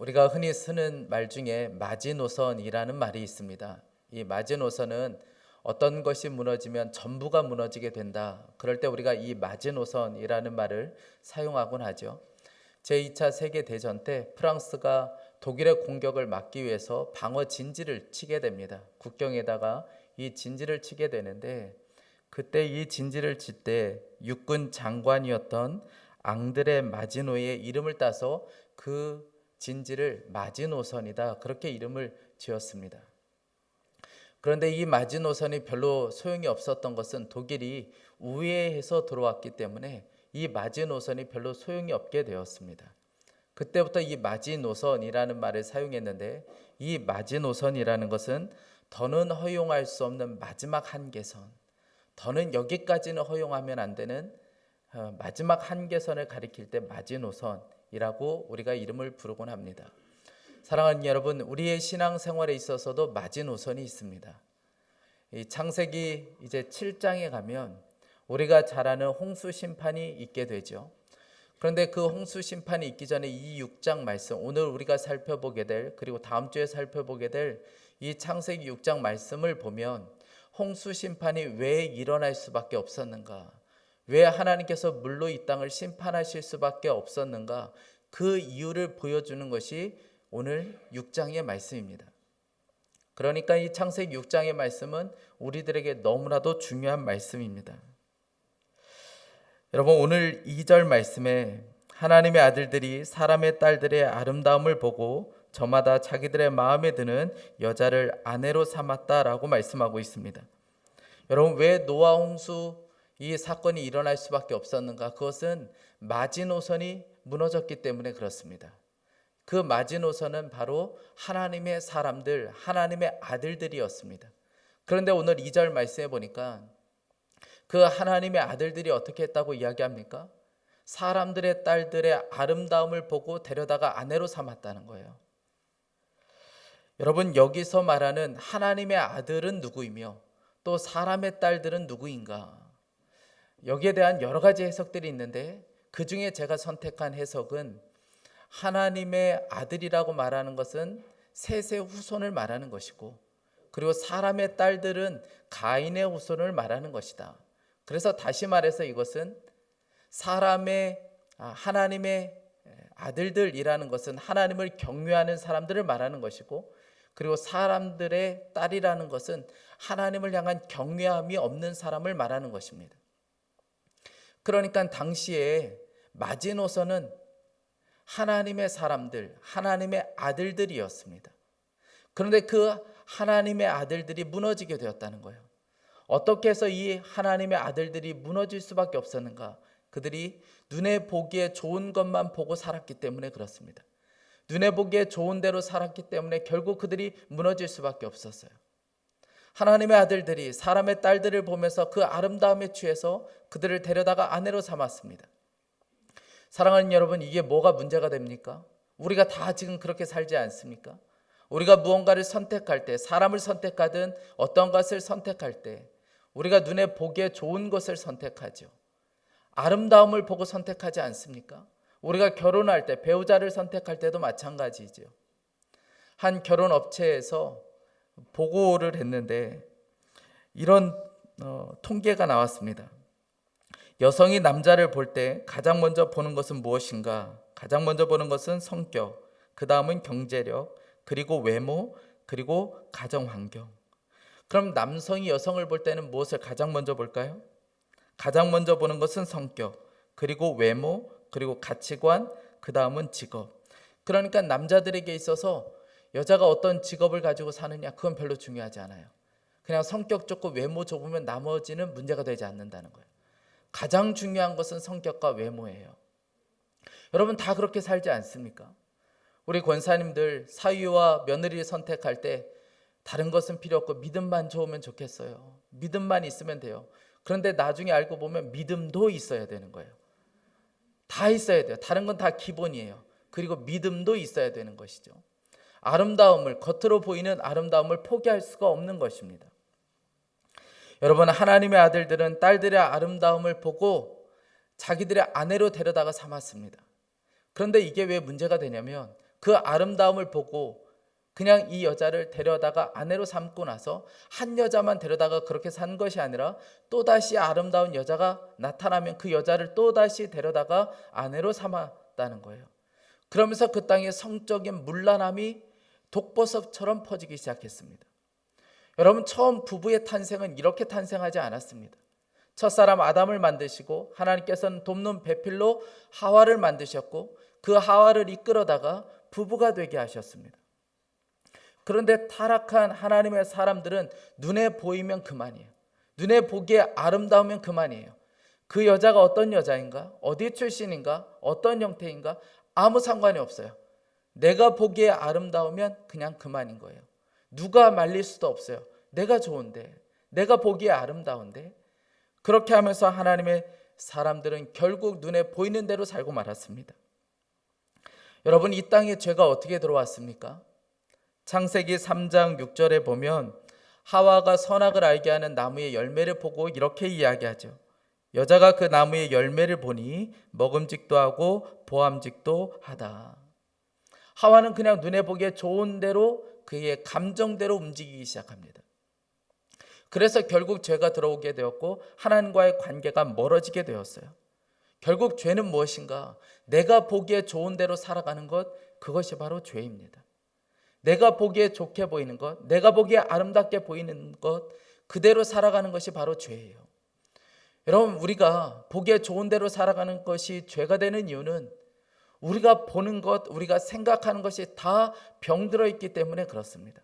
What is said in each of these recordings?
우리가 흔히 쓰는 말 중에 마지노선이라는 말이 있습니다. 이 마지노선은 어떤 것이 무너지면 전부가 무너지게 된다. 그럴 때 우리가 이 마지노선이라는 말을 사용하곤 하죠. 제2차 세계대전 때 프랑스가 독일의 공격을 막기 위해서 방어 진지를 치게 됩니다. 국경에다가 이 진지를 치게 되는데, 그때 이 진지를 칠 때 육군 장관이었던 앙드레 마지노의 이름을 따서 그 진지를 마지노선이다, 그렇게 이름을 지었습니다. 그런데 이 마지노선이 별로 소용이 없었던 것은 독일이 우회해서 들어왔기 때문에 이 마지노선이 별로 소용이 없게 되었습니다. 그때부터 이 마지노선이라는 말을 사용했는데, 이 마지노선이라는 것은 더는 허용할 수 없는 마지막 한계선, 더는 여기까지는 허용하면 안 되는 마지막 한계선을 가리킬 때 마지노선이라고 우리가 이름을 부르곤 합니다. 사랑하는 여러분, 우리의 신앙생활에 있어서도 마지노선이 있습니다. 이 창세기 이제 7장에 가면 우리가 잘 아는 홍수 심판이 있게 되죠. 그런데 그 홍수 심판이 있기 전에 이 6장 말씀, 오늘 우리가 살펴보게 될, 그리고 다음 주에 살펴보게 될 이 창세기 6장 말씀을 보면 홍수 심판이 왜 일어날 수밖에 없었는가, 왜 하나님께서 물로 이 땅을 심판하실 수밖에 없었는가, 그 이유를 보여주는 것이 오늘 6장의 말씀입니다. 그러니까 이 창세기 6장의 말씀은 우리들에게 너무나도 중요한 말씀입니다. 여러분, 오늘 2절 말씀에 하나님의 아들들이 사람의 딸들의 아름다움을 보고 저마다 자기들의 마음에 드는 여자를 아내로 삼았다라고 말씀하고 있습니다. 여러분, 왜 노아 홍수 이 사건이 일어날 수밖에 없었는가? 그것은 마지노선이 무너졌기 때문에 그렇습니다. 그 마지노선은 바로 하나님의 사람들, 하나님의 아들들이었습니다. 그런데 오늘 2절 말씀해 보니까 그 하나님의 아들들이 어떻게 했다고 이야기합니까? 사람들의 딸들의 아름다움을 보고 데려다가 아내로 삼았다는 거예요. 여러분, 여기서 말하는 하나님의 아들은 누구이며 또 사람의 딸들은 누구인가? 여기에 대한 여러 가지 해석들이 있는데, 그 중에 제가 선택한 해석은 하나님의 아들이라고 말하는 것은 셋의 후손을 말하는 것이고, 그리고 사람의 딸들은 가인의 후손을 말하는 것이다. 그래서 다시 말해서 이것은 하나님의 아들들이라는 것은 하나님을 경외하는 사람들을 말하는 것이고, 그리고 사람들의 딸이라는 것은 하나님을 향한 경외함이 없는 사람을 말하는 것입니다. 그러니까 당시에 마지노선은 하나님의 사람들, 하나님의 아들들이었습니다. 그런데 그 하나님의 아들들이 무너지게 되었다는 거예요. 어떻게 해서 이 하나님의 아들들이 무너질 수밖에 없었는가? 그들이 눈에 보기에 좋은 것만 보고 살았기 때문에 그렇습니다. 눈에 보기에 좋은 대로 살았기 때문에 결국 그들이 무너질 수밖에 없었어요. 하나님의 아들들이 사람의 딸들을 보면서 그 아름다움에 취해서 그들을 데려다가 아내로 삼았습니다. 사랑하는 여러분, 이게 뭐가 문제가 됩니까? 우리가 다 지금 그렇게 살지 않습니까? 우리가 무언가를 선택할 때, 사람을 선택하든 어떤 것을 선택할 때 우리가 눈에 보기에 좋은 것을 선택하죠. 아름다움을 보고 선택하지 않습니까? 우리가 결혼할 때, 배우자를 선택할 때도 마찬가지죠. 한 결혼 업체에서 보고를 했는데 이런 통계가 나왔습니다. 여성이 남자를 볼 때 가장 먼저 보는 것은 무엇인가? 가장 먼저 보는 것은 성격, 그 다음은 경제력, 그리고 외모, 그리고 가정환경. 그럼 남성이 여성을 볼 때는 무엇을 가장 먼저 볼까요? 가장 먼저 보는 것은 성격, 그리고 외모, 그리고 가치관, 그 다음은 직업. 그러니까 남자들에게 있어서 여자가 어떤 직업을 가지고 사느냐, 그건 별로 중요하지 않아요. 그냥 성격 좋고 외모 좋으면 나머지는 문제가 되지 않는다는 거예요. 가장 중요한 것은 성격과 외모예요. 여러분, 다 그렇게 살지 않습니까? 우리 권사님들 사위와 며느리를 선택할 때 다른 것은 필요 없고 믿음만 좋으면 좋겠어요. 믿음만 있으면 돼요. 그런데 나중에 알고 보면 믿음도 있어야 되는 거예요. 다 있어야 돼요. 다른 건 다 기본이에요. 그리고 믿음도 있어야 되는 것이죠. 아름다움을, 겉으로 보이는 아름다움을 포기할 수가 없는 것입니다. 여러분, 하나님의 아들들은 딸들의 아름다움을 보고 자기들의 아내로 데려다가 삼았습니다. 그런데 이게 왜 문제가 되냐면 그 아름다움을 보고 그냥 이 여자를 데려다가 아내로 삼고 나서 한 여자만 데려다가 그렇게 산 것이 아니라 또다시 아름다운 여자가 나타나면 그 여자를 또다시 데려다가 아내로 삼았다는 거예요. 그러면서 그 땅에 성적인 문란함이 독버섯처럼 퍼지기 시작했습니다. 여러분, 처음 부부의 탄생은 이렇게 탄생하지 않았습니다. 첫사람 아담을 만드시고 하나님께서는 돕는 배필로 하와를 만드셨고 그 하와를 이끌어다가 부부가 되게 하셨습니다. 그런데 타락한 하나님의 사람들은 눈에 보이면 그만이에요. 눈에 보기에 아름다우면 그만이에요. 그 여자가 어떤 여자인가, 어디 출신인가, 어떤 형태인가 아무 상관이 없어요. 내가 보기에 아름다우면 그냥 그만인 거예요. 누가 말릴 수도 없어요. 내가 좋은데, 내가 보기에 아름다운데. 그렇게 하면서 하나님의 사람들은 결국 눈에 보이는 대로 살고 말았습니다. 여러분, 이 땅에 죄가 어떻게 들어왔습니까? 창세기 3장 6절에 보면 하와가 선악을 알게 하는 나무의 열매를 보고 이렇게 이야기하죠. 여자가 그 나무의 열매를 보니 먹음직도 하고 보암직도 하다. 하와는 그냥 눈에 보기에 좋은 대로 그의 감정대로 움직이기 시작합니다. 그래서 결국 죄가 들어오게 되었고 하나님과의 관계가 멀어지게 되었어요. 결국 죄는 무엇인가? 내가 보기에 좋은 대로 살아가는 것, 그것이 바로 죄입니다. 내가 보기에 좋게 보이는 것, 내가 보기에 아름답게 보이는 것, 그대로 살아가는 것이 바로 죄예요. 여러분, 우리가 보기에 좋은 대로 살아가는 것이 죄가 되는 이유는 우리가 보는 것, 우리가 생각하는 것이 다 병들어 있기 때문에 그렇습니다.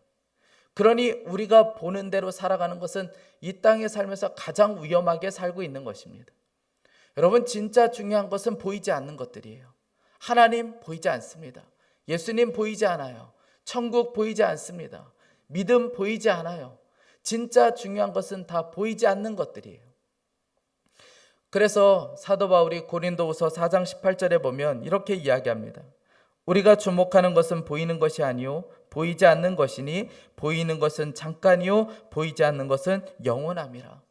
그러니 우리가 보는 대로 살아가는 것은 이 땅에 살면서 가장 위험하게 살고 있는 것입니다. 여러분, 진짜 중요한 것은 보이지 않는 것들이에요. 하나님 보이지 않습니다. 예수님 보이지 않아요. 천국 보이지 않습니다. 믿음 보이지 않아요. 진짜 중요한 것은 다 보이지 않는 것들이에요. 그래서 사도 바울이 고린도후서 4장 18절에 보면 이렇게 이야기합니다. 우리가 주목하는 것은 보이는 것이 아니요 보이지 않는 것이니 보이는 것은 잠깐이요 보이지 않는 것은 영원함이라.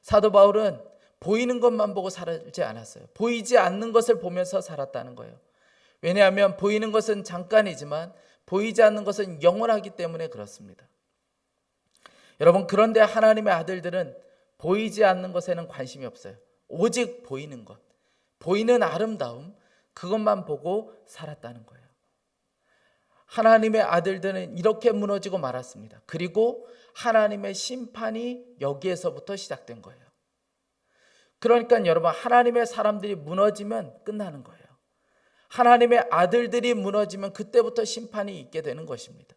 사도 바울은 보이는 것만 보고 살지 않았어요. 보이지 않는 것을 보면서 살았다는 거예요. 왜냐하면 보이는 것은 잠깐이지만 보이지 않는 것은 영원하기 때문에 그렇습니다. 여러분, 그런데 하나님의 아들들은 보이지 않는 것에는 관심이 없어요. 오직 보이는 것, 보이는 아름다움, 그것만 보고 살았다는 거예요. 하나님의 아들들은 이렇게 무너지고 말았습니다. 그리고 하나님의 심판이 여기에서부터 시작된 거예요. 그러니까 여러분, 하나님의 사람들이 무너지면 끝나는 거예요. 하나님의 아들들이 무너지면 그때부터 심판이 있게 되는 것입니다.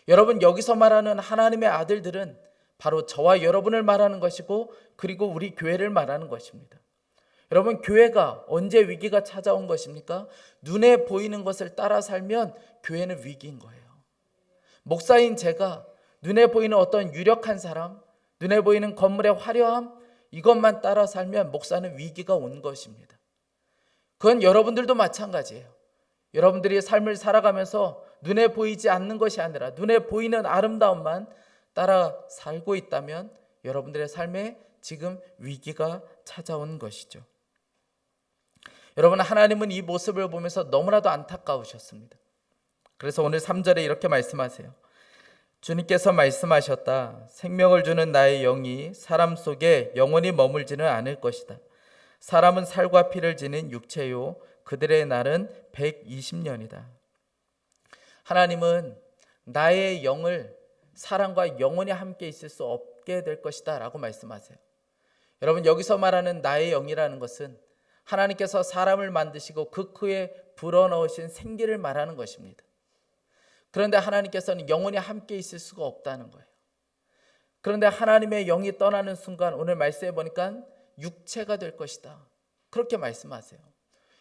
여러분, 여기서 말하는 하나님의 아들들은 바로 저와 여러분을 말하는 것이고 그리고 우리 교회를 말하는 것입니다. 여러분, 교회가 언제 위기가 찾아온 것입니까? 눈에 보이는 것을 따라 살면 교회는 위기인 거예요. 목사인 제가 눈에 보이는 어떤 유력한 사람, 눈에 보이는 건물의 화려함, 이것만 따라 살면 목사는 위기가 온 것입니다. 그건 여러분들도 마찬가지예요. 여러분들이 삶을 살아가면서 눈에 보이지 않는 것이 아니라 눈에 보이는 아름다움만 따라 살고 있다면 여러분들의 삶에 지금 위기가 찾아온 것이죠. 여러분, 하나님은 이 모습을 보면서 너무나도 안타까우셨습니다. 그래서 오늘 3절에 이렇게 말씀하세요. 주님께서 말씀하셨다. 생명을 주는 나의 영이 사람 속에 영원히 머물지는 않을 것이다. 사람은 살과 피를 지닌 육체요 그들의 날은 120년이다. 하나님은 나의 영을 사람과 영원히 함께 있을 수 없게 될 것이다 라고 말씀하세요. 여러분, 여기서 말하는 나의 영이라는 것은 하나님께서 사람을 만드시고 그 코에 불어넣으신 생기를 말하는 것입니다. 그런데 하나님께서는 영원히 함께 있을 수가 없다는 거예요. 그런데 하나님의 영이 떠나는 순간 오늘 말씀해 보니까 육체가 될 것이다, 그렇게 말씀하세요.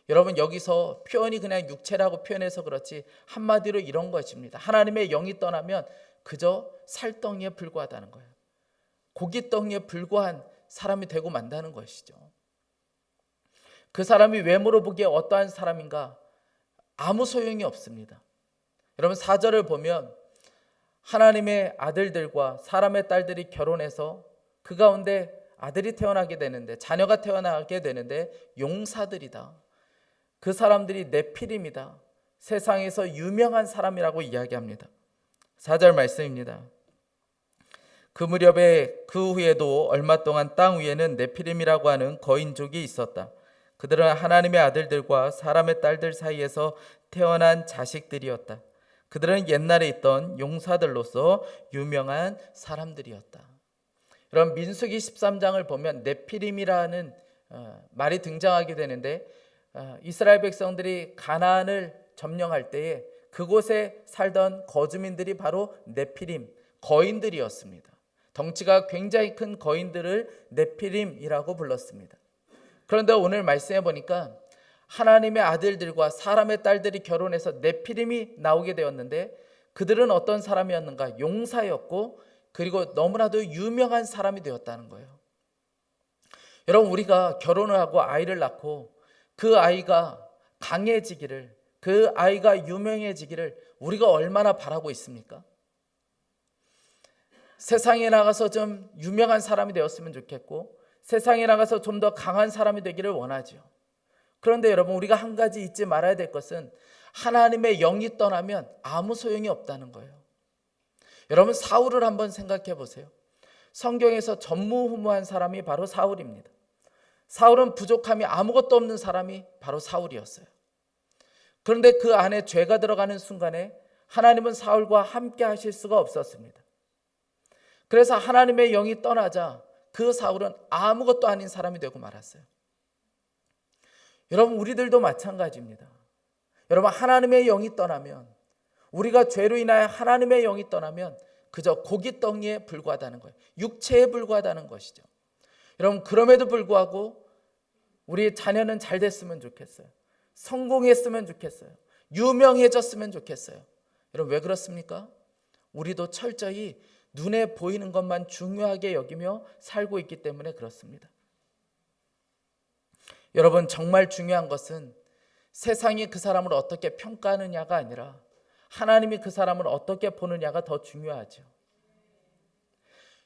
여러분, 여기서 표현이 그냥 육체라고 표현해서 그렇지 한마디로 이런 것입니다. 하나님의 영이 떠나면 그저 살덩이에 불과하다는 거예요. 고깃덩이에 불과한 사람이 되고 만다는 것이죠. 그 사람이 외모로 보기에 어떠한 사람인가 아무 소용이 없습니다. 여러분, 4절을 보면 하나님의 아들들과 사람의 딸들이 결혼해서 그 가운데 아들이 태어나게 되는데, 자녀가 태어나게 되는데 용사들이다. 그 사람들이 네피림이다. 세상에서 유명한 사람이라고 이야기합니다. 4절 말씀입니다. 그 무렵에 그 후에도 얼마 동안 땅 위에는 네피림이라고 하는 거인족이 있었다. 그들은 하나님의 아들들과 사람의 딸들 사이에서 태어난 자식들이었다. 그들은 옛날에 있던 용사들로서 유명한 사람들이었다. 여러분, 민수기 13장을 보면 네피림이라는 말이 등장하게 되는데, 이스라엘 백성들이 가나안을 점령할 때에 그곳에 살던 거주민들이 바로 네피림, 거인들이었습니다. 덩치가 굉장히 큰 거인들을 네피림이라고 불렀습니다. 그런데 오늘 말씀해 보니까 하나님의 아들들과 사람의 딸들이 결혼해서 네피림이 나오게 되었는데, 그들은 어떤 사람이었는가? 용사였고, 그리고 너무나도 유명한 사람이 되었다는 거예요. 여러분, 우리가 결혼을 하고 아이를 낳고 그 아이가 강해지기를, 그 아이가 유명해지기를 우리가 얼마나 바라고 있습니까? 세상에 나가서 좀 유명한 사람이 되었으면 좋겠고, 세상에 나가서 좀 더 강한 사람이 되기를 원하죠. 그런데 여러분, 우리가 한 가지 잊지 말아야 될 것은 하나님의 영이 떠나면 아무 소용이 없다는 거예요. 여러분, 사울을 한번 생각해 보세요. 성경에서 전무후무한 사람이 바로 사울입니다. 사울은 부족함이 아무것도 없는 사람이 바로 사울이었어요. 그런데 그 안에 죄가 들어가는 순간에 하나님은 사울과 함께 하실 수가 없었습니다. 그래서 하나님의 영이 떠나자 그 사울은 아무것도 아닌 사람이 되고 말았어요. 여러분, 우리들도 마찬가지입니다. 여러분, 하나님의 영이 떠나면, 우리가 죄로 인하여 하나님의 영이 떠나면 그저 고깃덩이에 불과하다는 거예요. 육체에 불과하다는 것이죠. 여러분, 그럼에도 불구하고 우리 자녀는 잘 됐으면 좋겠어요. 성공했으면 좋겠어요. 유명해졌으면 좋겠어요. 여러분, 왜 그렇습니까? 우리도 철저히 눈에 보이는 것만 중요하게 여기며 살고 있기 때문에 그렇습니다. 여러분, 정말 중요한 것은 세상이 그 사람을 어떻게 평가하느냐가 아니라 하나님이 그 사람을 어떻게 보느냐가 더 중요하죠.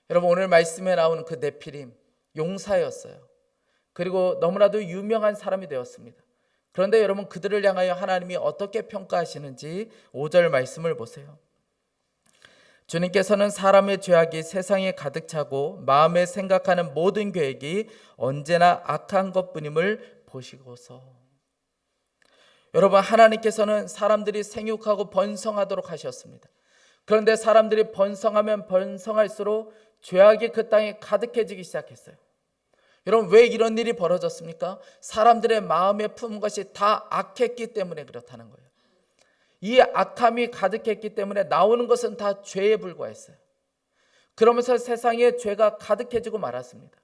여러분, 오늘 말씀에 나오는 그 네피림, 용사였어요. 그리고 너무나도 유명한 사람이 되었습니다. 그런데 여러분, 그들을 향하여 하나님이 어떻게 평가하시는지 5절 말씀을 보세요. 주님께서는 사람의 죄악이 세상에 가득 차고 마음에 생각하는 모든 계획이 언제나 악한 것뿐임을 보시고서. 여러분, 하나님께서는 사람들이 생육하고 번성하도록 하셨습니다. 그런데 사람들이 번성하면 번성할수록 죄악이 그 땅에 가득해지기 시작했어요. 여러분, 왜 이런 일이 벌어졌습니까? 사람들의 마음에 품은 것이 다 악했기 때문에 그렇다는 거예요. 이 악함이 가득했기 때문에 나오는 것은 다 죄에 불과했어요. 그러면서 세상에 죄가 가득해지고 말았습니다.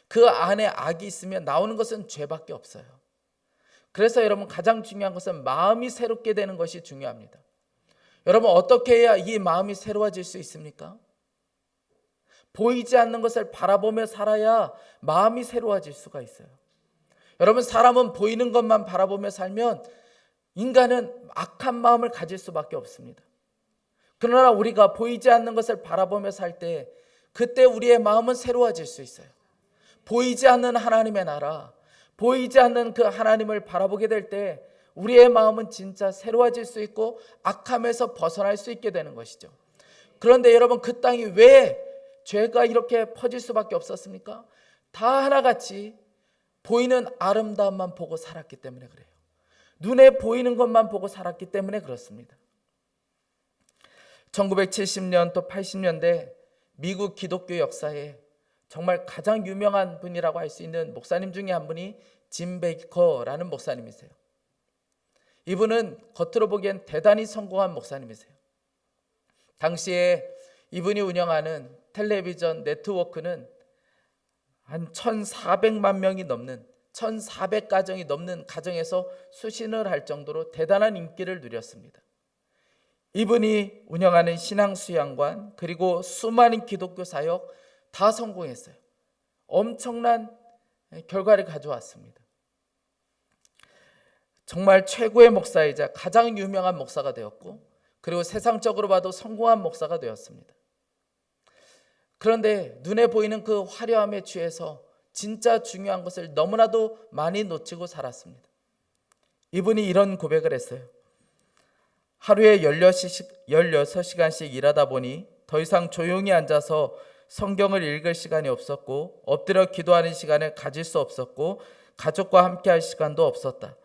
그 안에 악이 있으면 나오는 것은 죄밖에 없어요. 그래서 여러분, 가장 중요한 것은 마음이 새롭게 되는 것이 중요합니다. 여러분, 어떻게 해야 이 마음이 새로워질 수 있습니까? 보이지 않는 것을 바라보며 살아야 마음이 새로워질 수가 있어요. 여러분, 사람은 보이는 것만 바라보며 살면 인간은 악한 마음을 가질 수밖에 없습니다. 그러나 우리가 보이지 않는 것을 바라보며 살 때, 그때 우리의 마음은 새로워질 수 있어요. 보이지 않는 하나님의 나라, 보이지 않는 그 하나님을 바라보게 될 때 우리의 마음은 진짜 새로워질 수 있고 악함에서 벗어날 수 있게 되는 것이죠. 그런데 여러분, 그 땅이 왜 죄가 이렇게 퍼질 수밖에 없었습니까? 다 하나같이 보이는 아름다움만 보고 살았기 때문에 그래요. 눈에 보이는 것만 보고 살았기 때문에 그렇습니다. 1970년 또 80년대 미국 기독교 역사에 정말 가장 유명한 분이라고 할 수 있는 목사님 중에 한 분이 짐 베이커라는 목사님이세요. 이분은 겉으로 보기엔 대단히 성공한 목사님이세요. 당시에 이분이 운영하는 텔레비전 네트워크는 한 1,400만 명이 넘는 1,400가정이 넘는 가정에서 수신을 할 정도로 대단한 인기를 누렸습니다. 이분이 운영하는 신앙수양관 그리고 수많은 기독교 사역 다 성공했어요. 엄청난 결과를 가져왔습니다. 정말 최고의 목사이자 가장 유명한 목사가 되었고, 그리고 세상적으로 봐도 성공한 목사가 되었습니다. 그런데 눈에 보이는 그 화려함에 취해서 진짜 중요한 것을 너무나도 많이 놓치고 살았습니다. 이분이 이런 고백을 했어요. 하루에 16시간씩 일하다 보니 더 이상 조용히 앉아서 성경을 읽을 시간이 없었고 엎드려 기도하는 시간을 가질 수 없었고 가족과 함께 할 시간도 없었다.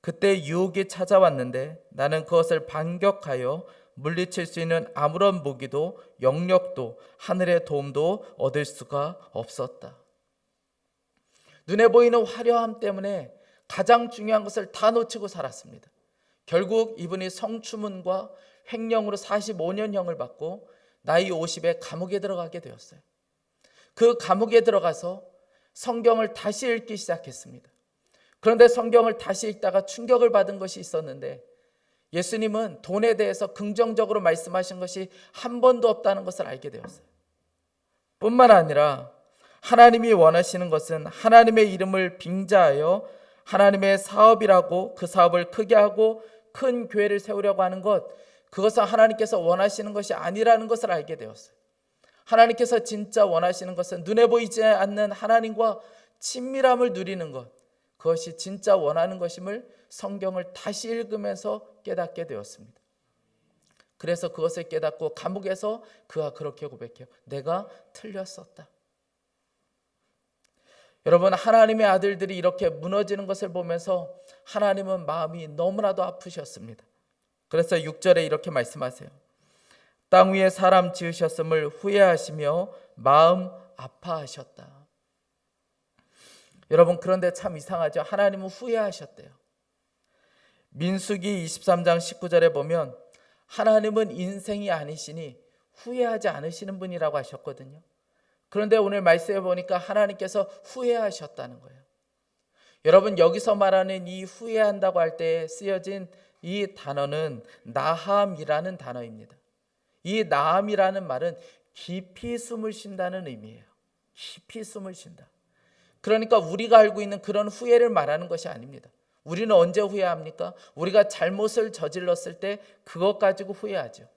그때 유혹이 찾아왔는데 나는 그것을 반격하여 물리칠 수 있는 아무런 무기도 영력도 하늘의 도움도 얻을 수가 없었다. 눈에 보이는 화려함 때문에 가장 중요한 것을 다 놓치고 살았습니다. 결국 이분이 성추문과 횡령으로 45년형을 받고 나이 50에 감옥에 들어가게 되었어요. 그 감옥에 들어가서 성경을 다시 읽기 시작했습니다. 그런데 성경을 다시 읽다가 충격을 받은 것이 있었는데 예수님은 돈에 대해서 긍정적으로 말씀하신 것이 한 번도 없다는 것을 알게 되었어요. 뿐만 아니라 하나님이 원하시는 것은 하나님의 이름을 빙자하여 하나님의 사업이라고 그 사업을 크게 하고 큰 교회를 세우려고 하는 것, 그것은 하나님께서 원하시는 것이 아니라는 것을 알게 되었어요. 하나님께서 진짜 원하시는 것은 눈에 보이지 않는 하나님과 친밀함을 누리는 것, 그것이 진짜 원하는 것임을 성경을 다시 읽으면서 깨닫게 되었습니다. 그래서 그것을 깨닫고 감옥에서 그가 그렇게 고백해요. 내가 틀렸었다. 여러분, 하나님의 아들들이 이렇게 무너지는 것을 보면서 하나님은 마음이 너무나도 아프셨습니다. 그래서 6절에 이렇게 말씀하세요. 땅 위에 사람 지으셨음을 후회하시며 마음 아파하셨다. 여러분, 그런데 참 이상하죠. 하나님은 후회하셨대요. 민수기 23장 19절에 보면 하나님은 인생이 아니시니 후회하지 않으시는 분이라고 하셨거든요. 그런데 오늘 말씀해 보니까 하나님께서 후회하셨다는 거예요. 여러분, 여기서 말하는 이 후회한다고 할 때 쓰여진 이 단어는 나함이라는 단어입니다. 이 나함이라는 말은 깊이 숨을 쉰다는 의미예요. 깊이 숨을 쉰다. 그러니까 우리가 알고 있는 그런 후회를 말하는 것이 아닙니다. 우리는 언제 후회합니까? 우리가 잘못을 저질렀을 때 그것 가지고 후회하죠.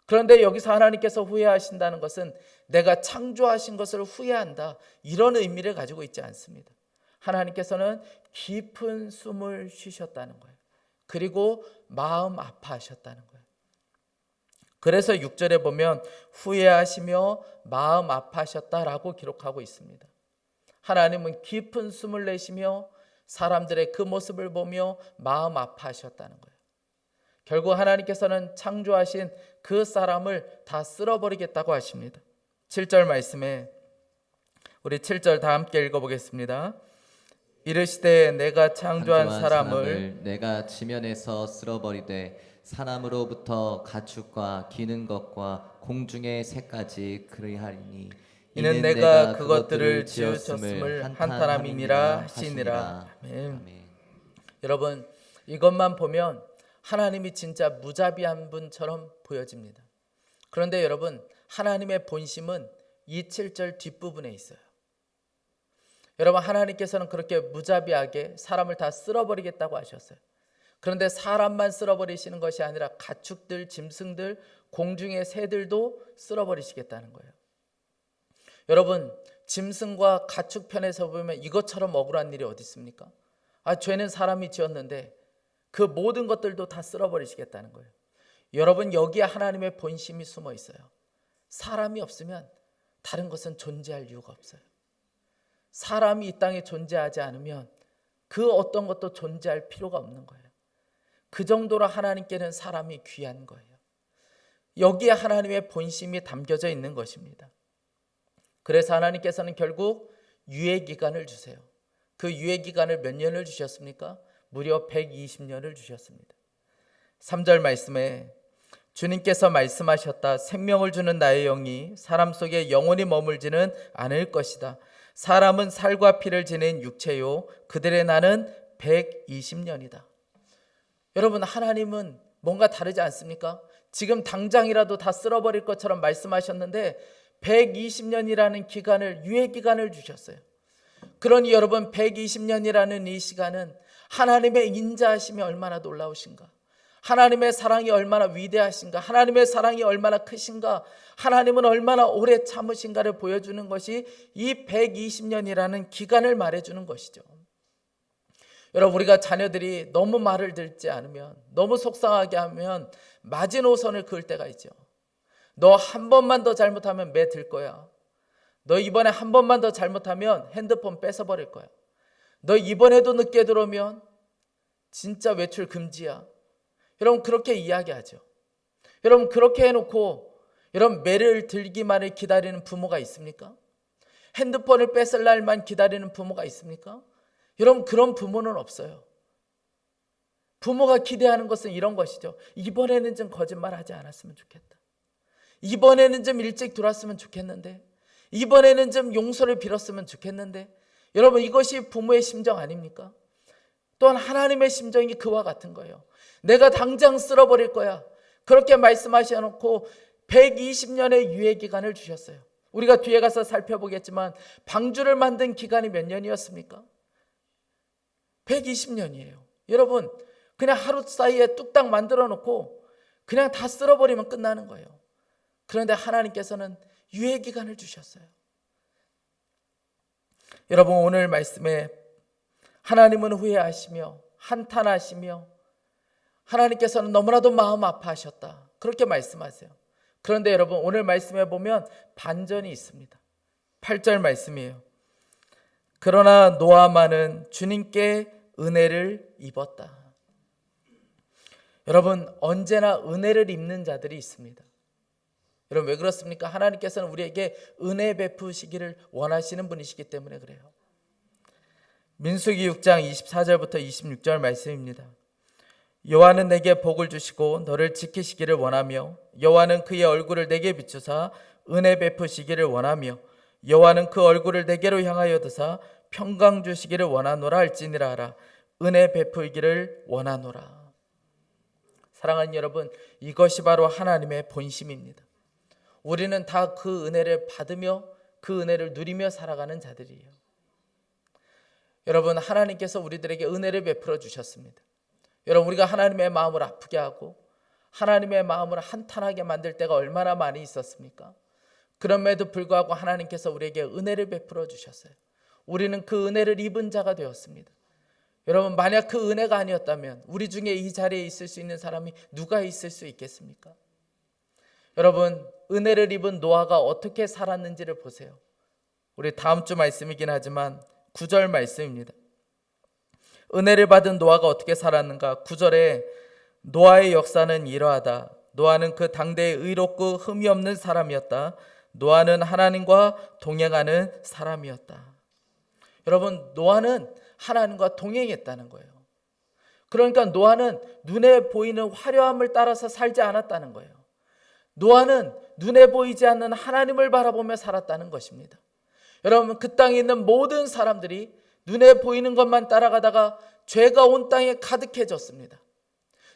그런데 여기서 하나님께서 후회하신다는 것은 내가 창조하신 것을 후회한다, 이런 의미를 가지고 있지 않습니다. 하나님께서는 깊은 숨을 쉬셨다는 거예요. 그리고 마음 아파하셨다는 거예요. 그래서 6절에 보면 후회하시며 마음 아파하셨다라고 기록하고 있습니다. 하나님은 깊은 숨을 내쉬며 사람들의 그 모습을 보며 마음 아파하셨다는 거예요. 결국 하나님께서는 창조하신 그 사람을 다 쓸어버리겠다고 하십니다. 7절 말씀에 우리 7절 다 함께 읽어보겠습니다. 이르시되 내가 창조한 사람을 내가 지면에서 쓸어버리되 사람으로부터 가축과 기는 것과 공중의 새까지 그리하리니 이는 내가 그것들을 지으셨음을 한탄함이니라 하시니라. 아멘. 여러분, 이것만 보면 하나님이 진짜 무자비한 분처럼 보여집니다. 그런데 여러분, 하나님의 본심은 이 7절 뒷부분에 있어요. 여러분, 하나님께서는 그렇게 무자비하게 사람을 다 쓸어버리겠다고 하셨어요. 그런데 사람만 쓸어버리시는 것이 아니라 가축들, 짐승들, 공중의 새들도 쓸어버리시겠다는 거예요. 여러분, 짐승과 가축 편에서 보면 이것처럼 억울한 일이 어디 있습니까? 죄는 사람이 지었는데 그 모든 것들도 다 쓸어버리시겠다는 거예요. 여러분, 여기에 하나님의 본심이 숨어 있어요. 사람이 없으면 다른 것은 존재할 이유가 없어요. 사람이 이 땅에 존재하지 않으면 그 어떤 것도 존재할 필요가 없는 거예요. 그 정도로 하나님께는 사람이 귀한 거예요. 여기에 하나님의 본심이 담겨져 있는 것입니다. 그래서 하나님께서는 결국 유예기간을 주세요. 그 유예기간을 몇 년을 주셨습니까? 무려 120년을 주셨습니다. 3절 말씀에 주님께서 말씀하셨다. 생명을 주는 나의 영이 사람 속에 영원히 머물지는 않을 것이다. 사람은 살과 피를 지닌 육체요 그들의 나는 120년이다. 여러분, 하나님은 뭔가 다르지 않습니까? 지금 당장이라도 다 쓸어버릴 것처럼 말씀하셨는데 120년이라는 기간을, 유예기간을 주셨어요. 그러니 여러분, 120년이라는 이 시간은 하나님의 인자하심이 얼마나 놀라우신가, 하나님의 사랑이 얼마나 위대하신가, 하나님의 사랑이 얼마나 크신가, 하나님은 얼마나 오래 참으신가를 보여주는 것이 이 120년이라는 기간을 말해주는 것이죠. 여러분, 우리가 자녀들이 너무 말을 듣지 않으면, 너무 속상하게 하면 마지노선을 그을 때가 있죠. 너 한 번만 더 잘못하면 매 들 거야. 너 이번에 한 번만 더 잘못하면 핸드폰 뺏어버릴 거야. 너 이번에도 늦게 들어오면 진짜 외출 금지야. 여러분, 그렇게 이야기하죠. 여러분, 그렇게 해놓고 여러분, 매를 들기만을 기다리는 부모가 있습니까? 핸드폰을 뺏을 날만 기다리는 부모가 있습니까? 여러분, 그런 부모는 없어요. 부모가 기대하는 것은 이런 것이죠. 이번에는 좀 거짓말하지 않았으면 좋겠다. 이번에는 좀 일찍 들어왔으면 좋겠는데, 이번에는 좀 용서를 빌었으면 좋겠는데. 여러분, 이것이 부모의 심정 아닙니까? 또한 하나님의 심정이 그와 같은 거예요. 내가 당장 쓸어버릴 거야. 그렇게 말씀하셔놓고 120년의 유예기간을 주셨어요. 우리가 뒤에 가서 살펴보겠지만 방주를 만든 기간이 몇 년이었습니까? 120년이에요. 여러분, 그냥 하루 사이에 뚝딱 만들어 놓고 그냥 다 쓸어버리면 끝나는 거예요. 그런데 하나님께서는 유예기간을 주셨어요. 여러분, 오늘 말씀에 하나님은 후회하시며 한탄하시며 하나님께서는 너무나도 마음 아파하셨다, 그렇게 말씀하세요. 그런데 여러분, 오늘 말씀에 보면 반전이 있습니다. 8절 말씀이에요. 그러나 노아만은 주님께 은혜를 입었다. 여러분, 언제나 은혜를 입는 자들이 있습니다. 여러분, 왜 그렇습니까? 하나님께서는 우리에게 은혜 베푸시기를 원하시는 분이시기 때문에 그래요. 민수기 6장 24절부터 26절 말씀입니다. 여호와는 내게 복을 주시고 너를 지키시기를 원하며 여호와는 그의 얼굴을 내게 비추사 은혜 베푸시기를 원하며 여호와는 그 얼굴을 내게로 향하여 드사 평강 주시기를 원하노라 할지니라 하라. 은혜 베풀기를 원하노라. 사랑하는 여러분, 이것이 바로 하나님의 본심입니다. 우리는 다 그 은혜를 받으며 그 은혜를 누리며 살아가는 자들이에요. 여러분, 하나님께서 우리들에게 은혜를 베풀어 주셨습니다. 여러분, 우리가 하나님의 마음을 아프게 하고 하나님의 마음을 한탄하게 만들 때가 얼마나 많이 있었습니까? 그럼에도 불구하고 하나님께서 우리에게 은혜를 베풀어 주셨어요. 우리는 그 은혜를 입은 자가 되었습니다. 여러분, 만약 그 은혜가 아니었다면 우리 중에 이 자리에 있을 수 있는 사람이 누가 있을 수 있겠습니까? 여러분, 은혜를 입은 노아가 어떻게 살았는지를 보세요. 우리 다음 주 말씀이긴 하지만 9절 말씀입니다. 은혜를 받은 노아가 어떻게 살았는가? 9절에 노아의 역사는 이러하다. 노아는 그 당대에 의롭고 흠이 없는 사람이었다. 노아는 하나님과 동행하는 사람이었다. 여러분, 노아는 하나님과 동행했다는 거예요. 그러니까 노아는 눈에 보이는 화려함을 따라서 살지 않았다는 거예요. 노아는 눈에 보이지 않는 하나님을 바라보며 살았다는 것입니다. 여러분, 그 땅에 있는 모든 사람들이 눈에 보이는 것만 따라가다가 죄가 온 땅에 가득해졌습니다.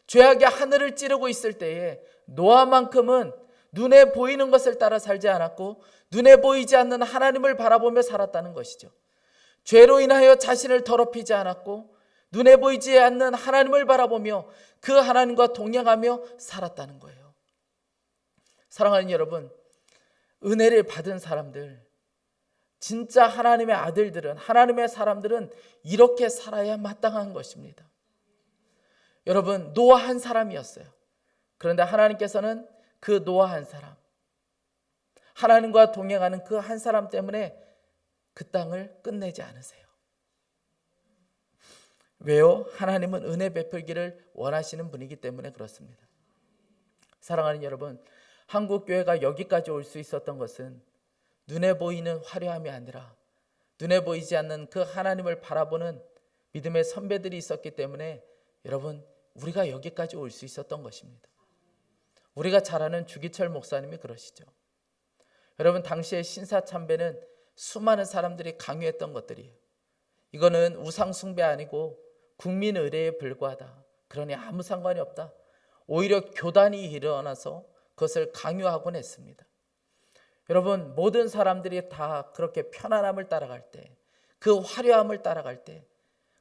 죄악의 하늘을 찌르고 있을 때에 노아만큼은 눈에 보이는 것을 따라 살지 않았고 눈에 보이지 않는 하나님을 바라보며 살았다는 것이죠. 죄로 인하여 자신을 더럽히지 않았고 눈에 보이지 않는 하나님을 바라보며 그 하나님과 동행하며 살았다는 거예요. 사랑하는 여러분, 은혜를 받은 사람들, 진짜 하나님의 아들들은, 하나님의 사람들은 이렇게 살아야 마땅한 것입니다. 여러분, 노아 한 사람이었어요. 그런데 하나님께서는 그 노아 한 사람, 하나님과 동행하는 그 한 사람 때문에 그 땅을 끝내지 않으세요. 왜요? 하나님은 은혜 베풀기를 원하시는 분이기 때문에 그렇습니다. 사랑하는 여러분, 한국교회가 여기까지 올 수 있었던 것은 눈에 보이는 화려함이 아니라 눈에 보이지 않는 그 하나님을 바라보는 믿음의 선배들이 있었기 때문에 여러분, 우리가 여기까지 올 수 있었던 것입니다. 우리가 잘 아는 주기철 목사님이 그러시죠. 여러분, 당시에 신사참배는 수많은 사람들이 강요했던 것들이에요. 이거는 우상숭배 아니고 국민 의례에 불과하다. 그러니 아무 상관이 없다. 오히려 교단이 일어나서 그것을 강요하곤 했습니다. 여러분, 모든 사람들이 다 그렇게 편안함을 따라갈 때, 그 화려함을 따라갈 때,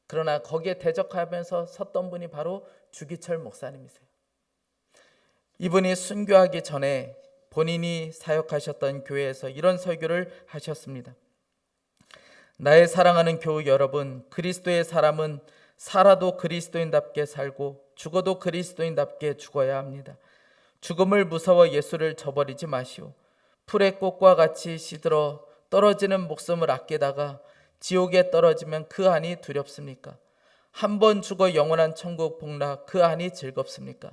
그러나 거기에 대적하면서 섰던 분이 바로 주기철 목사님이세요. 이분이 순교하기 전에 본인이 사역하셨던 교회에서 이런 설교를 하셨습니다. 나의 사랑하는 교우 여러분, 그리스도의 사람은 살아도 그리스도인답게 살고 죽어도 그리스도인답게 죽어야 합니다. 죽음을 무서워 예수를 저버리지 마시오. 풀의 꽃과 같이 시들어 떨어지는 목숨을 아끼다가 지옥에 떨어지면 그 안이 두렵습니까? 한 번 죽어 영원한 천국 복락 그 안이 즐겁습니까?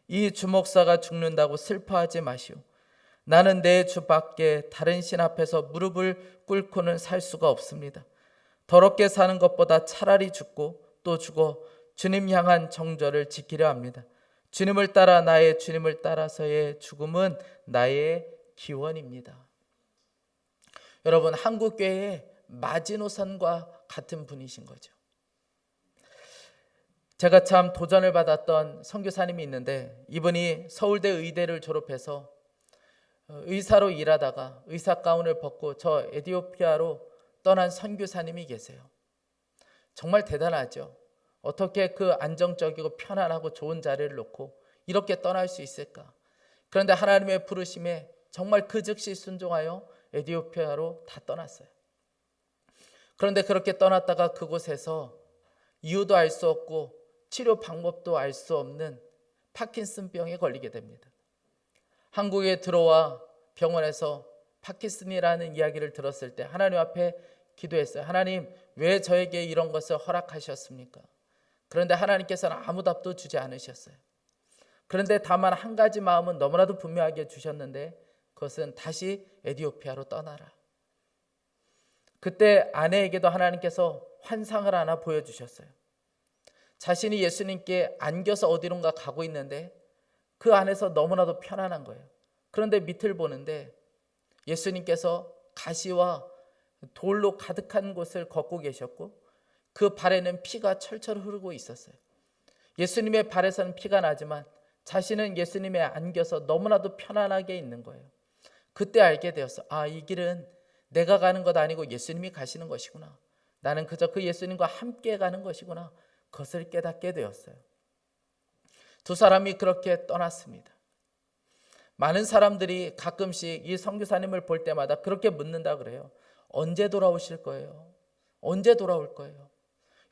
이 주목사가 죽는다고 슬퍼하지 마시오. 나는 내 주 밖에 다른 신 앞에서 무릎을 꿇고는 살 수가 없습니다. 더럽게 사는 것보다 차라리 죽고 또 죽어 주님 향한 정절을 지키려 합니다. 주님을 따라 나의 주님을 따라서의 죽음은 나의 기원입니다. 여러분, 한국교회의 마지노선과 같은 분이신 거죠. 제가 참 도전을 받았던 선교사님이 있는데, 이분이 서울대 의대를 졸업해서 의사로 일하다가 의사 가운을 벗고 저 에티오피아로 떠난 선교사님이 계세요. 정말 대단하죠. 어떻게 그 안정적이고 편안하고 좋은 자리를 놓고 이렇게 떠날 수 있을까? 그런데 하나님의 부르심에 정말 그 즉시 순종하여 에티오피아로 다 떠났어요. 그런데 그렇게 떠났다가 그곳에서 이유도 알 수 없고 치료 방법도 알 수 없는 파킨슨병에 걸리게 됩니다. 한국에 들어와 병원에서 파킨슨이라는 이야기를 들었을 때 하나님 앞에 기도했어요. 하나님, 왜 저에게 이런 것을 허락하셨습니까? 그런데 하나님께서는 아무 답도 주지 않으셨어요. 그런데 다만 한 가지 마음은 너무나도 분명하게 주셨는데, 그것은 다시 에티오피아로 떠나라. 그때 아내에게도 하나님께서 환상을 하나 보여주셨어요. 자신이 예수님께 안겨서 어디론가 가고 있는데 그 안에서 너무나도 편안한 거예요. 그런데 밑을 보는데 예수님께서 가시와 돌로 가득한 곳을 걷고 계셨고 그 발에는 피가 철철 흐르고 있었어요. 예수님의 발에서는 피가 나지만 자신은 예수님에 안겨서 너무나도 편안하게 있는 거예요. 그때 알게 되었어. 아, 이 길은 내가 가는 것 아니고 예수님이 가시는 것이구나. 나는 그저 그 예수님과 함께 가는 것이구나. 그것을 깨닫게 되었어요. 두 사람이 그렇게 떠났습니다. 많은 사람들이 가끔씩 이 선교사님을 볼 때마다 그렇게 묻는다 그래요. 언제 돌아오실 거예요? 언제 돌아올 거예요?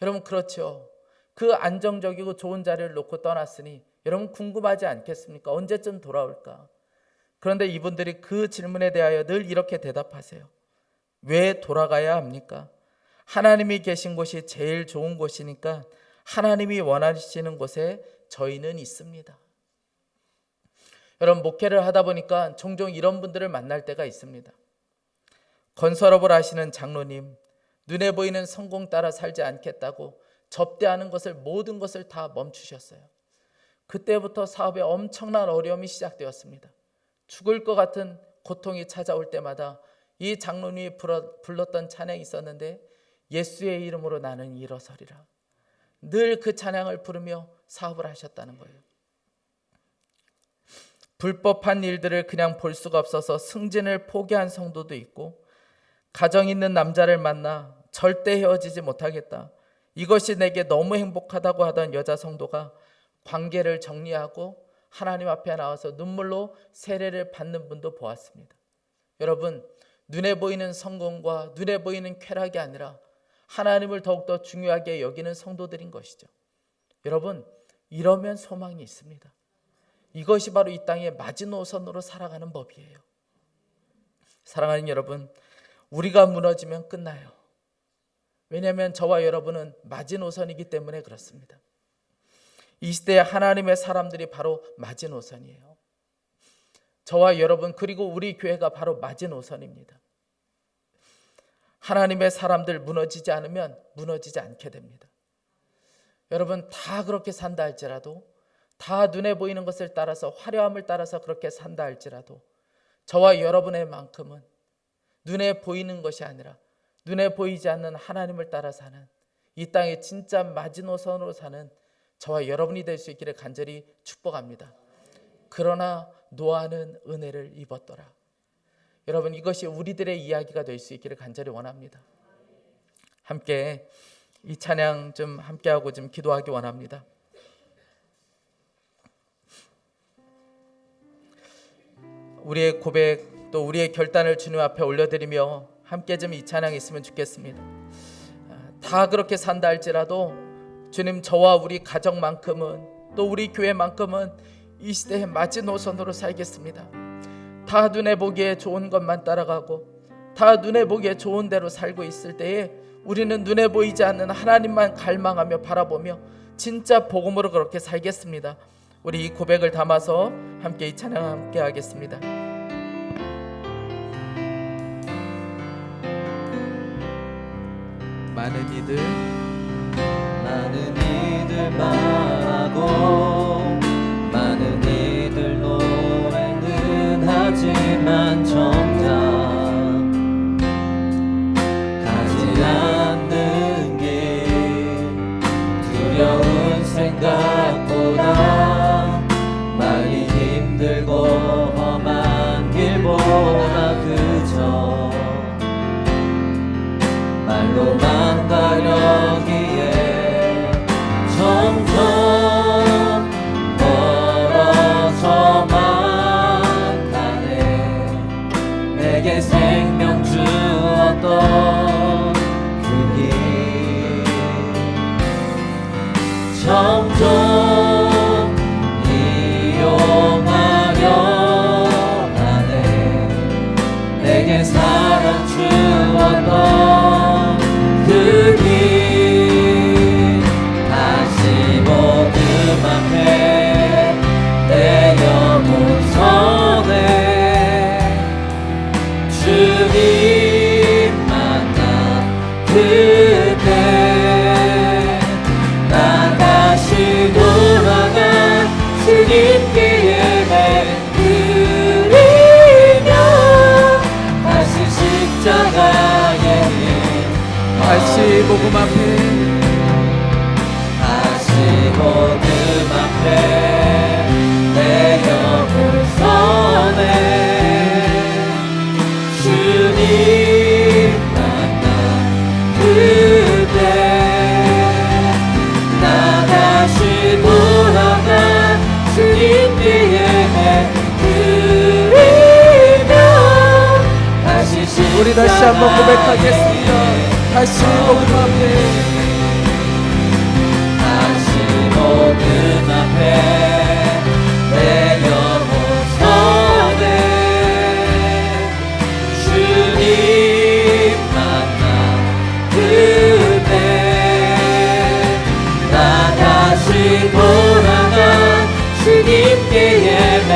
여러분, 그렇죠. 그 안정적이고 좋은 자리를 놓고 떠났으니 여러분 궁금하지 않겠습니까? 언제쯤 돌아올까? 그런데 이분들이 그 질문에 대하여 늘 이렇게 대답하세요. 왜 돌아가야 합니까? 하나님이 계신 곳이 제일 좋은 곳이니까 하나님이 원하시는 곳에 저희는 있습니다. 여러분, 목회를 하다 보니까 종종 이런 분들을 만날 때가 있습니다. 건설업을 하시는 장로님, 눈에 보이는 성공 따라 살지 않겠다고 접대하는 것을 모든 것을 다 멈추셨어요. 그때부터 사업에 엄청난 어려움이 시작되었습니다. 죽을 것 같은 고통이 찾아올 때마다 이 장로님이 불렀던 찬양이 있었는데, 예수의 이름으로 나는 일어서리라. 늘 그 찬양을 부르며 사업을 하셨다는 거예요. 불법한 일들을 그냥 볼 수가 없어서 승진을 포기한 성도도 있고, 가정 있는 남자를 만나 절대 헤어지지 못하겠다, 이것이 내게 너무 행복하다고 하던 여자 성도가 관계를 정리하고 하나님 앞에 나와서 눈물로 세례를 받는 분도 보았습니다. 여러분, 눈에 보이는 성공과 눈에 보이는 쾌락이 아니라 하나님을 더욱더 중요하게 여기는 성도들인 것이죠. 여러분, 이러면 소망이 있습니다. 이것이 바로 이 땅의 마지노선으로 살아가는 법이에요. 사랑하는 여러분, 우리가 무너지면 끝나요. 왜냐하면 저와 여러분은 마지노선이기 때문에 그렇습니다. 이 시대에 하나님의 사람들이 바로 마지노선이에요. 저와 여러분, 그리고 우리 교회가 바로 마지노선입니다. 하나님의 사람들 무너지지 않으면 무너지지 않게 됩니다. 여러분, 다 그렇게 산다 할지라도, 다 눈에 보이는 것을 따라서, 화려함을 따라서 그렇게 산다 할지라도, 저와 여러분의 만큼은 눈에 보이는 것이 아니라 눈에 보이지 않는 하나님을 따라 사는, 이 땅의 진짜 마지노선으로 사는 저와 여러분이 될 수 있기를 간절히 축복합니다. 그러나 노아는 은혜를 입었더라. 여러분, 이것이 우리들의 이야기가 될 수 있기를 간절히 원합니다. 함께 이 찬양 좀 함께하고 좀 기도하기 원합니다. 우리의 고백 또 우리의 결단을 주님 앞에 올려드리며 함께 좀 이 찬양이 있으면 좋겠습니다. 다 그렇게 산다 할지라도 주님, 저와 우리 가정만큼은 또 우리 교회만큼은 이 시대의 마지노선으로 살겠습니다. 다 눈에 보기에 좋은 것만 따라가고 다 눈에 보기에 좋은 대로 살고 있을 때에 우리는 눈에 보이지 않는 하나님만 갈망하며 바라보며 진짜 복음으로 그렇게 살겠습니다. 우리 이 고백을 담아서 함께 이 찬양 함께 하겠습니다. 많은 이들 말하고 많은 이들 노래는 하지만 정작 가지 않는 길 두려운 생각보다 많이 힘들고 험한 길보다 그저 말로만 가려기에 점점 멀어져만 가네. 내게 생명 주었던 그 길 점점 이용하려 하네. 내게 사랑 주었던 그 길 내 영혼 손에 주님 만나 그때 나 다시 돌아가 주님께 예배 드리며 다시 십자가의 길 다시 복음 앞에 복음 앞에 내 영혼 손에 주님 만나 그때 나 다시 돌아가 주님께 예배 드리며 다시 우리 다시 한번 고백하겠습니다. 다시 복음 앞에 복음 앞에 내 영혼 손에 주님 만나 그때 나 다시 돌아가 주님께 예배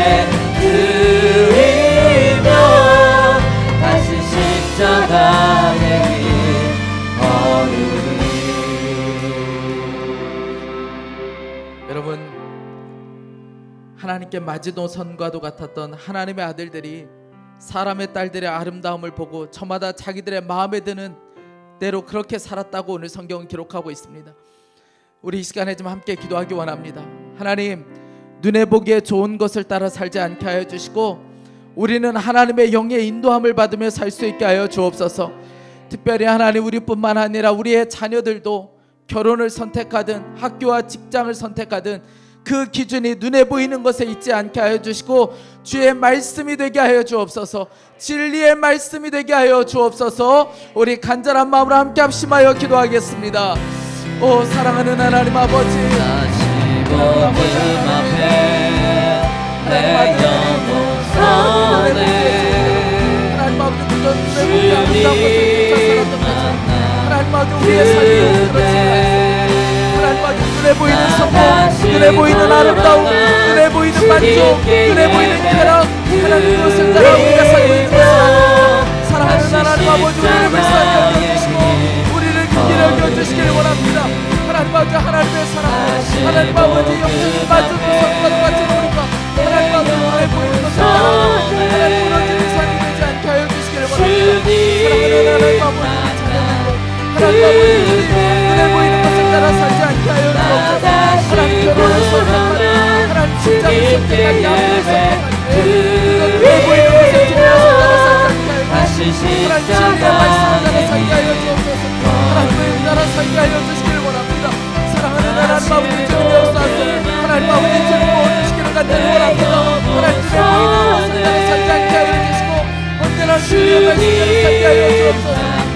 드리며 다시 십자가의 길 걸으리. 여러분, 하나님께 마지노선과도 같았던 하나님의 아들들이 사람의 딸들의 아름다움을 보고 저마다 자기들의 마음에 드는 대로 그렇게 살았다고 오늘 성경은 기록하고 있습니다. 우리 이 시간에 좀 함께 기도하기 원합니다. 하나님, 눈에 보기에 좋은 것을 따라 살지 않게 하여 주시고 우리는 하나님의 영의 인도함을 받으며 살 수 있게 하여 주옵소서. 특별히 하나님, 우리뿐만 아니라 우리의 자녀들도 결혼을 선택하든 학교와 직장을 선택하든 그 기준이 눈에 보이는 것에 있지 않게 하여 주시고 주의 말씀이 되게 하여 주옵소서. 진리의 말씀이 되게 하여 주옵소서. 우리 간절한 마음으로 함께 합심하여 기도하겠습니다. 오 사랑하는 하나님 아버지, 복음 앞에 내 영혼 손에 하나님 아버지, 주님 하나님 아버지, 우리의 삶이 그렇지 않습니다. 하나님 아버지, 눈에 보이는 성공, 눈에 보이는 아름다움, 눈에 보이는 만족, 눈에 보이는 쾌락, 하나님 그것을 따라 우리가 살고 있는 것을 사랑하는 하나님 아버지, 우리를 불쌍히 여겨주시고 우리를 긍휼히 여겨주시기를 원합니다. 하나님 아버지, 하나님의 사랑, 하나님 아버지 영적인 마주노선과도 같이 보니까 하나님 아버지, 눈에 보이는 것을 따라 하나님 무너지는 삶이 되지 않게 하여 주시기를 원합니다. 사랑하는 하나님 아버지, 하나님 아버지, 눈에 보이는 것을 따라 살지 않게 하여 주옵소서. 하나님 결혼을 선택하는, 하나님 직장을 선택하는, 야구를 선택하는, 눈에 보이는 것을 중요해서 따라 살지 않게 하여 주옵소서. 하나님 진리의 말씀을 따라 살게 하여 주옵소서. 하나님의 따라 살게 하여 주시기를 원합니다. 사랑하는 하나님 아버지, 주님 역사하소서. 하나님 아버지, 주님 모으시기를 간절히 원합니다. 하나님 눈에 보이는 것을 따라 살지 않게 하여 주시고 언제나 주님의 말씀을 살게 하여 주옵소서.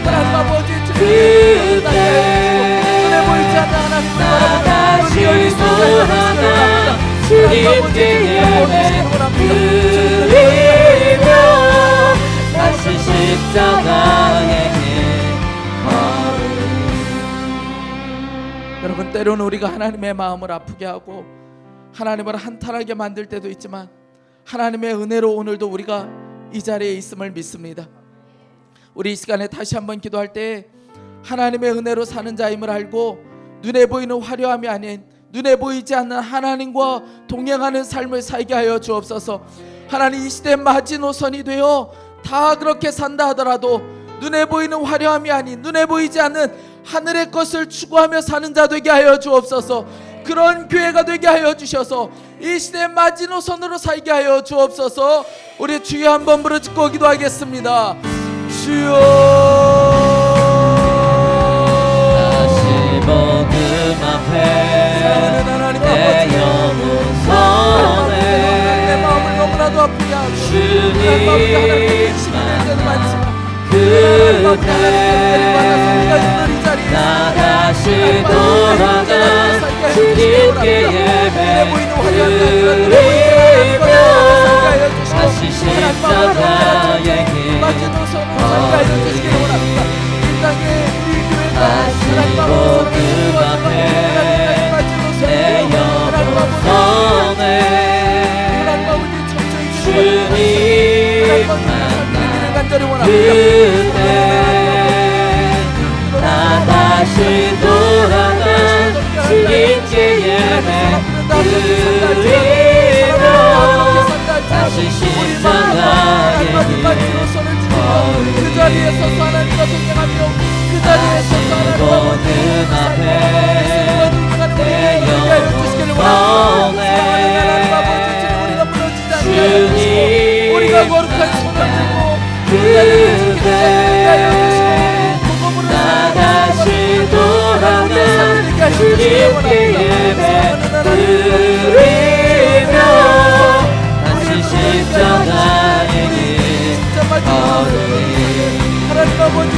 하나님 아버지, 주님의 말씀을 따라 살게 하여 주시고 눈에 보이지 하나님을 나 바라보며 다시 우리 열린 손을 돌아가 주님께 예배 드리며 다시 십자가의 길 여러분, 때로는 우리가 하나님의 마음을 아프게 하고 하나님을 한탄하게 만들 때도 있지만 하나님의 은혜로 오늘도 우리가 이 자리에 있음을 믿습니다. 우리 이 시간에 다시 한번 기도할 때 하나님의 은혜로 사는 자임을 알고 눈에 보이는 화려함이 아닌 눈에 보이지 않는 하나님과 동행하는 삶을 살게 하여 주옵소서. 하나님, 이 시대의 마지노선이 되어 다 그렇게 산다 하더라도 눈에 보이는 화려함이 아닌 눈에 보이지 않는 하늘의 것을 추구하며 사는 자 되게 하여 주옵소서. 그런 교회가 되게 하여 주셔서 이 시대의 마지노선으로 살게 하여 주옵소서. 우리 주여 한번 부르짖고 기도하겠습니다. 주여, 다시 복음 앞에 내 영혼 선에 내 마음을 너무나도 아프게 하고 주님만 그대 나 다시 돌아가 주님께 예배 드리며 다시 십자가의 길 다시 복음 앞에 내 영혼 선에 주님 그대 나 다시 돌아가 주님께 예배 드리며 다시 십자가의 길 그 자리에서 하나님과 동행하며 그 자리에서 복음 앞에 내 영혼 선에 우리가 거룩한 손을 들고 그대 나 다시 돌아가 주님께 예배 드리며 다시 십자가의 길 걸으리 하나님 아버지,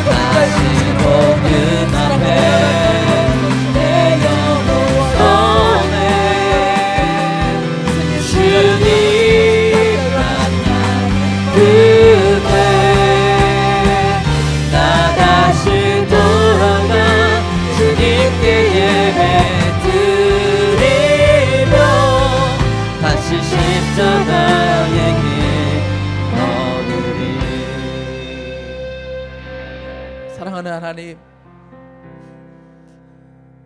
다시 복음 앞에 내 영혼 선에 주님 그대 나 다시 돌아가 주님께 예배 드리며 다시 십자가의 길 걸으리. 사랑하는 하나님,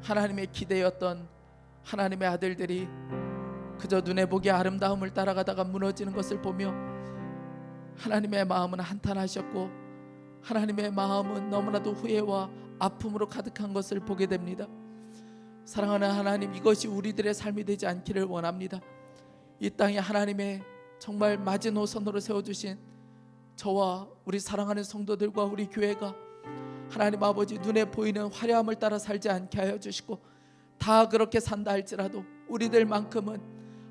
하나님의 기대였던 하나님의 아들들이 그저 눈에 보기 아름다움을 따라가다가 무너지는 것을 보며 하나님의 마음은 한탄하셨고 하나님의 마음은 너무나도 후회와 아픔으로 가득한 것을 보게 됩니다. 사랑하는 하나님, 이것이 우리들의 삶이 되지 않기를 원합니다. 이 땅에 하나님의 정말 마지노선으로 세워주신 저와 우리 사랑하는 성도들과 우리 교회가 하나님 아버지 눈에 보이는 화려함을 따라 살지 않게 하여 주시고 다 그렇게 산다 할지라도 우리들만큼은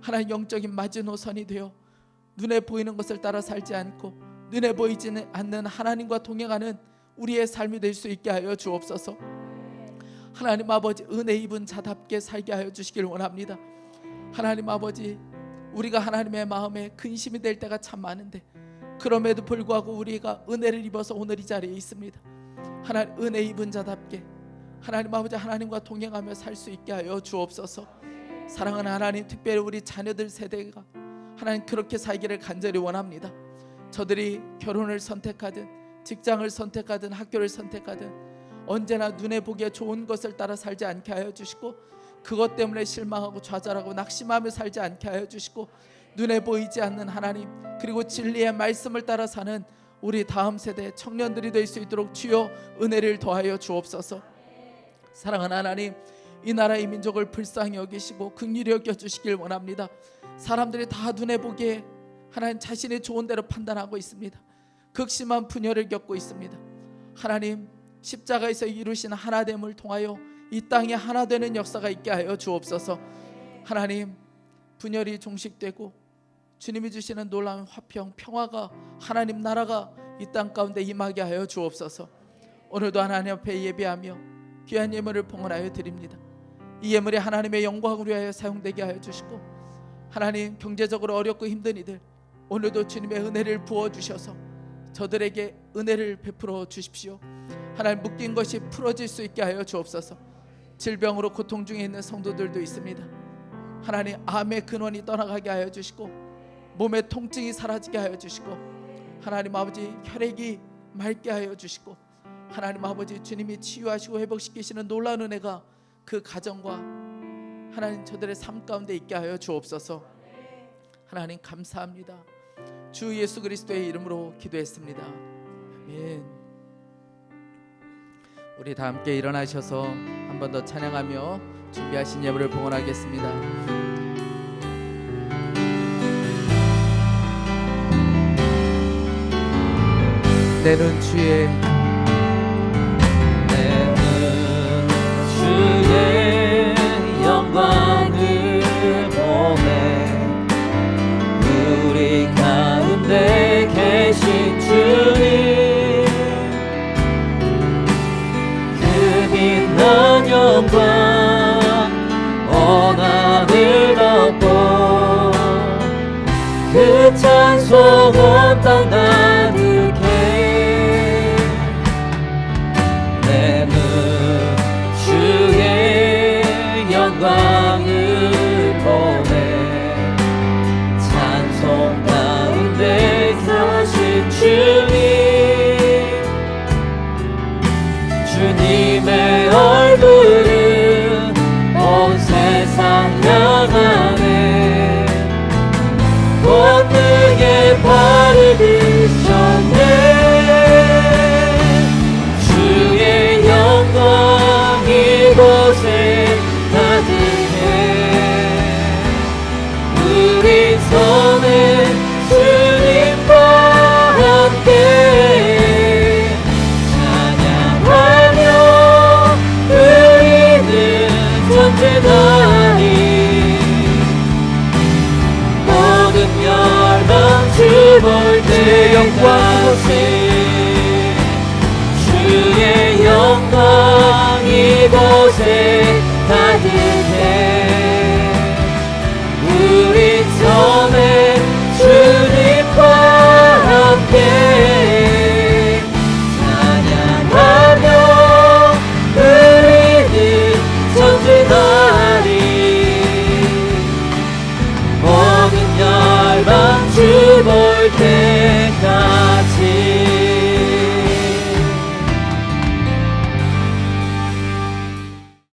하나님 영적인 마지노선이 되어 눈에 보이는 것을 따라 살지 않고 눈에 보이지는 않는 하나님과 동행하는 우리의 삶이 될 수 있게 하여 주옵소서. 하나님 아버지, 은혜 입은 자답게 살게 하여 주시길 원합니다. 하나님 아버지, 우리가 하나님의 마음에 근심이 될 때가 참 많은데 그럼에도 불구하고 우리가 은혜를 입어서 오늘 이 자리에 있습니다. 하나님, 은혜 입은 자답게 하나님 아버지 하나님과 동행하며 살 수 있게 하여 주옵소서. 사랑하는 하나님, 특별히 우리 자녀들 세대가 하나님 그렇게 살기를 간절히 원합니다. 저들이 결혼을 선택하든 직장을 선택하든 학교를 선택하든 언제나 눈에 보기에 좋은 것을 따라 살지 않게 하여 주시고 그것 때문에 실망하고 좌절하고 낙심하며 살지 않게 하여 주시고 눈에 보이지 않는 하나님 그리고 진리의 말씀을 따라 사는 우리 다음 세대 청년들이 될 수 있도록 주여 은혜를 더하여 주옵소서. 사랑하는 하나님, 이 나라 이 민족을 불쌍히 여기시고 긍휼히 여겨주시길 원합니다. 사람들이 다 눈에 보기에 하나님 자신이 좋은 대로 판단하고 있습니다. 극심한 분열을 겪고 있습니다. 하나님, 십자가에서 이루신 하나됨을 통하여 이 땅에 하나 되는 역사가 있게 하여 주옵소서. 하나님, 분열이 종식되고 주님이 주시는 놀라운 화평, 평화가 하나님 나라가 이 땅 가운데 임하게 하여 주옵소서. 오늘도 하나님 앞에 예배하며 귀한 예물을 봉헌하여 드립니다. 이 예물이 하나님의 영광을 위하여 사용되게 하여 주시고, 하나님 경제적으로 어렵고 힘든 이들 오늘도 주님의 은혜를 부어주셔서 저들에게 은혜를 베풀어 주십시오. 하나님 묶인 것이 풀어질 수 있게 하여 주옵소서. 질병으로 고통 중에 있는 성도들도 있습니다. 하나님 암의 근원이 떠나가게 하여 주시고, 몸의 통증이 사라지게 하여 주시고, 하나님 아버지 혈액이 맑게 하여 주시고, 하나님 아버지 주님이 치유하시고 회복시키시는 놀라운 은혜가 그 가정과 하나님 저들의 삶 가운데 있게 하여 주옵소서. 하나님 감사합니다. 주 예수 그리스도의 이름으로 기도했습니다. 아멘. 우리 다 함께 일어나셔서 한 번 더 찬양하며 준비하신 예물을 봉헌하겠습니다. 내 눈 주의 주의 영광을 보네. 우리 가운데 계신 주님, 그 빛난 영광 온 하늘 덮고, 그 찬송 온 땅 나누게. 내 눈 주의 영광을 보네. 찬송 가운데 계신 주님, 주님의 얼굴은 온 세상 향하네. 권능의 발을 드셨네. 주의 영광 이곳에 가득해. 우리 손에 주님과 함께 찬양하며 우리는 전진하리. 모든 열방 주 볼 때까지 주의 영광 이곳에 가득해. 우리 손에 주님과 함께 찬양하며 우리는 전진하리. 모든 열방 주 볼 때까지.